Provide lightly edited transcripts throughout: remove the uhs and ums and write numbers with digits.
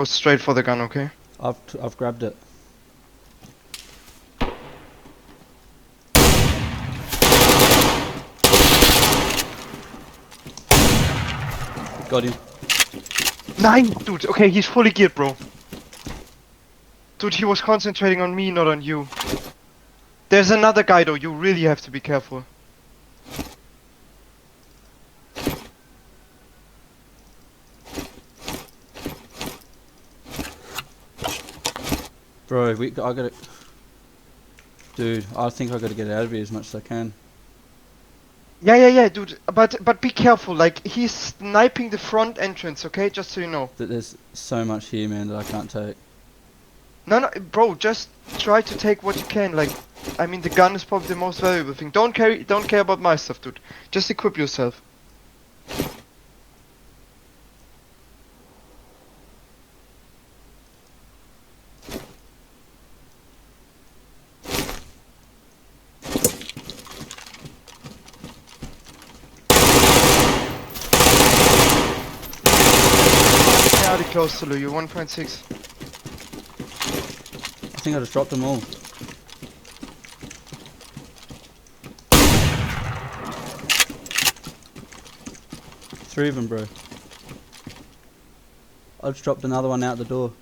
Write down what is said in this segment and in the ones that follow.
Go straight for the gun, okay? I've grabbed it. Got him. Nine! Dude, okay, he's fully geared, bro. Dude, he was concentrating on me, not on you. There's another guy though, you really have to be careful. Bro, I gotta... Dude, I think I gotta get out of here as much as I can. Yeah, dude, but be careful, like, he's sniping the front entrance, okay? Just so you know. There's so much here, man, that I can't take. No, bro, just try to take what you can, like, I mean, the gun is probably the most valuable thing. Don't care about my stuff, dude. Just equip yourself. Pretty close to you, 1.6. I think I just dropped them all. Three of them, bro. I just dropped another one out the door.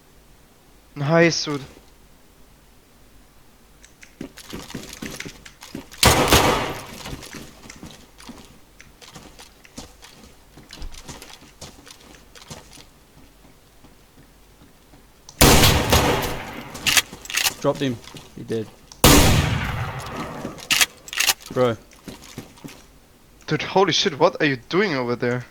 Nice, dude. Dropped him. He did. Bro. Dude, holy shit, what are you doing over there?